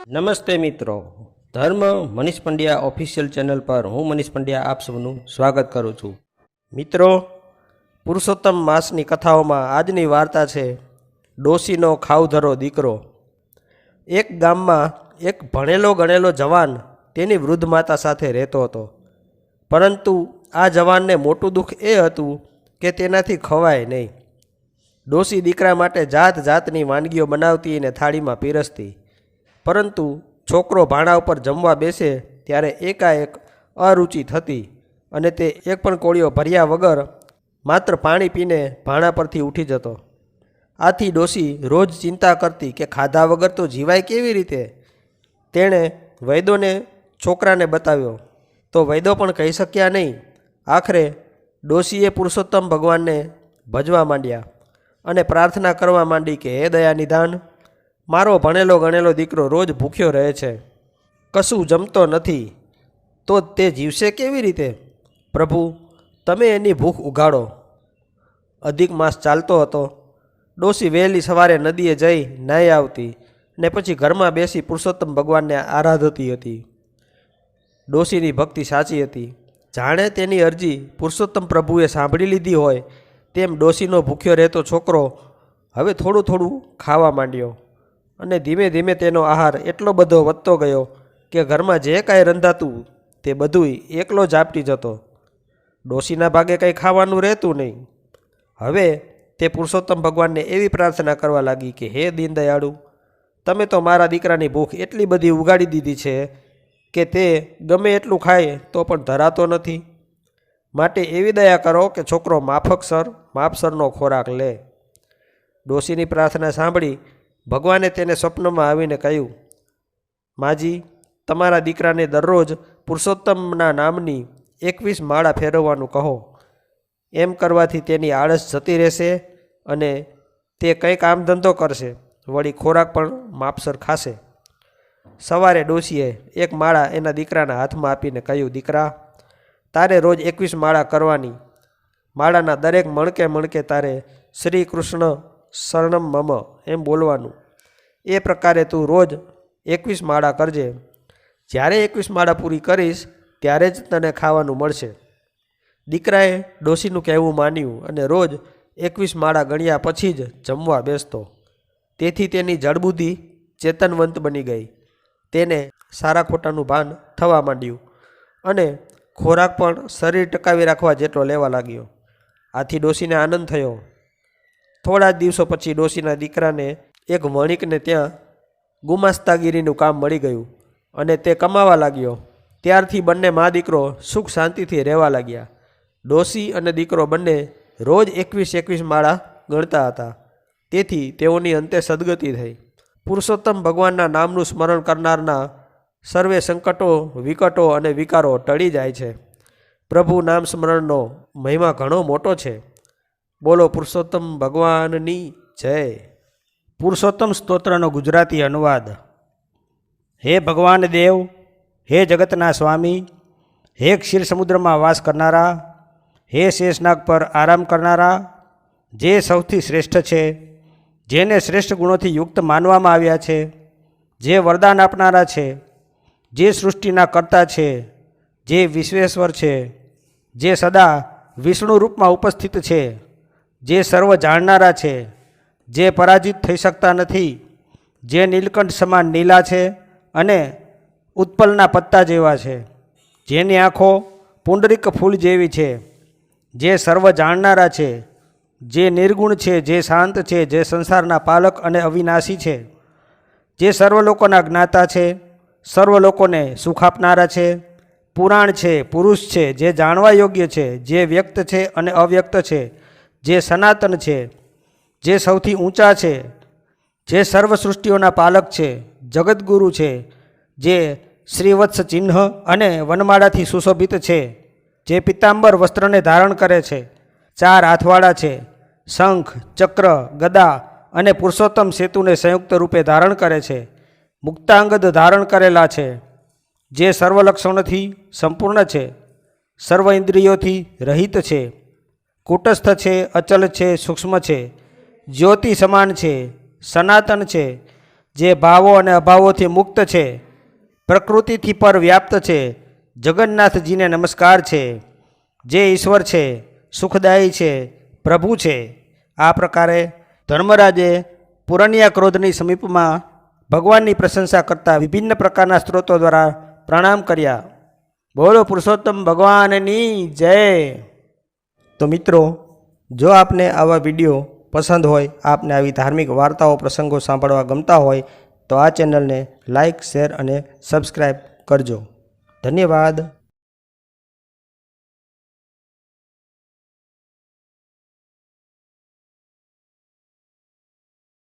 નમસ્તે મિત્રો, ધર્મ મનીષ પંડ્યા ઓફિશિયલ ચેનલ પર હું મનીષ પંડ્યા આપ સૌનું સ્વાગત કરું છું. મિત્રો, પુરુષોત્તમ માસની કથાઓમાં આજની વાર્તા છે ડોશીનો ખાવધરો દીકરો. એક ગામમાં એક ભણેલો ગણેલો જવાન તેની વૃદ્ધ માતા સાથે રહેતો હતો. પરંતુ આ જવાનને મોટું દુઃખ એ હતું કે તેનાથી ખવાય નહીં. ડોશી દીકરા માટે જાત જાતની વાનગીઓ બનાવતી અને થાળીમાં પીરસતી. પરંતુ છોકરો ભાણા ઉપર જમવા બેસે ત્યારે એકાએક અરુચિ થતી અને તે એક પણ કોળીઓ ભર્યા વગર માત્ર પાણી પીને ભાણા પરથી ઉઠી જતો. આથી ડોશી રોજ ચિંતા કરતી કે ખાધા વગર તો જીવાય કેવી રીતે. તેણે વૈદોને છોકરાને બતાવ્યો તો વૈદો પણ કહી શક્યા નહીં. આખરે ડોશીએ પુરુષોત્તમ ભગવાનને ભજવા માંડ્યા અને પ્રાર્થના કરવા માંડી કે હે દયાનિધાન, મારો ભણેલો ગણેલો દીકરો રોજ ભૂખ્યો રહે છે, કશું જમતો નથી, તો તે જીવશે કેવી રીતે? પ્રભુ, તમે એની ભૂખ ઉઘાડો. અધિક માસ ચાલતો હતો. ડોશી વહેલી સવારે નદીએ જઈ નાહી આવતી ને પછી ઘરમાં બેસી પુરુષોત્તમ ભગવાનને આરાધતી હતી. ડોશીની ભક્તિ સાચી હતી. જાણે તેની અરજી પુરુષોત્તમ પ્રભુએ સાંભળી લીધી હોય તેમ ડોશીનો ભૂખ્યો રહેતો છોકરો હવે થોડું થોડું ખાવા માંડ્યો અને ધીમે ધીમે તેનો આહાર એટલો બધો વધતો ગયો કે ઘરમાં જે કાંઈ રંધાતું તે બધુંય એકલો ઝાપટી જતો. ડોશીના ભાગે કંઈ ખાવાનું રહેતું નહીં. હવે તે પુરુષોત્તમ ભગવાનને એવી પ્રાર્થના કરવા લાગી કે હે દીનદયાળુ, તમે તો મારા દીકરાની ભૂખ એટલી બધી ઉગાડી દીધી છે કે તે ગમે એટલું ખાય તો પણ ધરાતો નથી. માટે એવી દયા કરો કે છોકરો માપસરનો ખોરાક લે. ડોશીની પ્રાર્થના સાંભળી ભગવાને તેને સ્વપ્નમાં આવીને કહ્યું, માજી, તમારા દીકરાને દરરોજ પુરુષોત્તમના નામની 21 માળા ફેરવવાનું કહો. એમ કરવાથી તેની આળસ જતી રહેશે અને તે કંઈ કામ ધંધો કરશે, વળી ખોરાક પણ માપસર ખાશે. સવારે ડોશીએ એક માળા એના દીકરાના હાથમાં આપીને કહ્યું, દીકરા, તારે રોજ 21 માળા કરવાની. માળાના દરેક મણકે મણકે તારે શ્રી કૃષ્ણ શરણમ મમ એમ બોલવાનું. એ પ્રકારે તું રોજ 21 માળા કરજે. જ્યારે 21 માળા પૂરી કરીશ ત્યારે જ તને ખાવાનું મળશે. દીકરાએ ડોશીનું કહેવું માન્યું અને રોજ 21 માળા ગણ્યા પછી જ જમવા બેસતો. તેથી તેની જડબુદ્ધિ ચેતનવંત બની ગઈ. તેને સારા ખોટાનું ભાન થવા માંડ્યું અને ખોરાક પણ શરીર ટકાવી રાખવા જેટલો લેવા લાગ્યો. આથી ડોશીને આનંદ થયો. થોડા જ દિવસો પછી ડોશીના દીકરાને એક વણિકને ત્યાં ગુમાસ્તાગીરીનું કામ મળી ગયું અને તે કમાવા લાગ્યો. ત્યારથી બંને મા દીકરો સુખ શાંતિથી રહેવા લાગ્યા. ડોશી અને દીકરો બંને રોજ 21 માળા ગણતા હતા. તેથી તેઓની અંતે સદગતિ થઈ. પુરુષોત્તમ ભગવાનના નામનું સ્મરણ કરનારના સર્વે સંકટો, વિકટો અને વિકારો ટળી જાય છે. પ્રભુ નામ સ્મરણનો મહિમા ઘણો મોટો છે. બોલો પુરુષોત્તમ ભગવાનની જય. પુરુષોત્તમ સ્તોત્રનો ગુજરાતી અનુવાદ. હે ભગવાન દેવ, હે જગતના સ્વામી, હે ક્ષીર સમુદ્રમાં વાસ કરનારા, હે શેષનાગ પર આરામ કરનારા, જે સૌથી શ્રેષ્ઠ છે, જેને શ્રેષ્ઠ ગુણોથી યુક્ત માનવામાં આવ્યા છે, જે વરદાન આપનારા છે, જે સૃષ્ટિના કર્તા છે, જે વિશ્વેશ્વર છે, જે સદા વિષ્ણુ રૂપમાં ઉપસ્થિત છે, જે સર્વ જાણનારા છે, જે પરાજિત થઈ શકતા નથી, જે નીલકંઠ સમાન નીલા છે અને ઉત્પલના પત્તા જેવા છે, જેની આંખો પુંડરીક ફૂલ જેવી છે, જે સર્વ જાણનારા છે, જે નિર્ગુણ છે, જે શાંત છે, જે સંસારના પાલક અને અવિનાશી છે, જે સર્વ લોકોના જ્ઞાતા છે, સર્વ લોકોને સુખ આપનારા છે, પુરાણ છે, પુરુષ છે, જે જાણવા યોગ્ય છે, જે વ્યક્ત છે અને અવ્યક્ત છે, જે સનાતન છે, જે સૌથી ઊંચા છે, જે સર્વ સૃષ્ટિઓના પાલક છે, જગતગુરુ છે, જે શ્રીવત્સ ચિહ્ન અને વનમાળાથી સુશોભિત છે, જે પિત્તાંબર વસ્ત્રને ધારણ કરે છે, 4 હાથવાળા છે, શંખ, ચક્ર, ગદા અને પુરુષોત્તમ સેતુને સંયુક્ત રૂપે ધારણ કરે છે, મુક્તાંગદ ધારણ કરેલા છે, જે સર્વ લક્ષણોથી સંપૂર્ણ છે, સર્વ ઇન્દ્રિયોથી રહિત છે, કૂટસ્થ છે, અચલ છે, સૂક્ષ્મ છે, જ્યોતિ સમાન છે, સનાતન છે, જે ભાવો અને અભાવોથી મુક્ત છે, પ્રકૃતિથી પર વ્યાપ્ત છે, જગન્નાથજીને નમસ્કાર છે, જે ઈશ્વર છે, સુખદાયી છે, પ્રભુ છે. આ પ્રકારે ધર્મરાજે પુરનિયા ક્રોધની સમીપમાં ભગવાનની પ્રશંસા કરતા વિભિન્ન પ્રકારના સ્ત્રોતો દ્વારા પ્રણામ કર્યા. બોલો પુરુષોત્તમ ભગવાનની જય. તો મિત્રો, જો આપને આવા વિડીયો પસંદ હોય, આપને આવી ધાર્મિક વાર્તાઓ પ્રસંગો સાંભળવા ગમતા હોય તો આ ચેનલને લાઇક, શેર અને સબસ્ક્રાઈબ કરજો. ધન્યવાદ.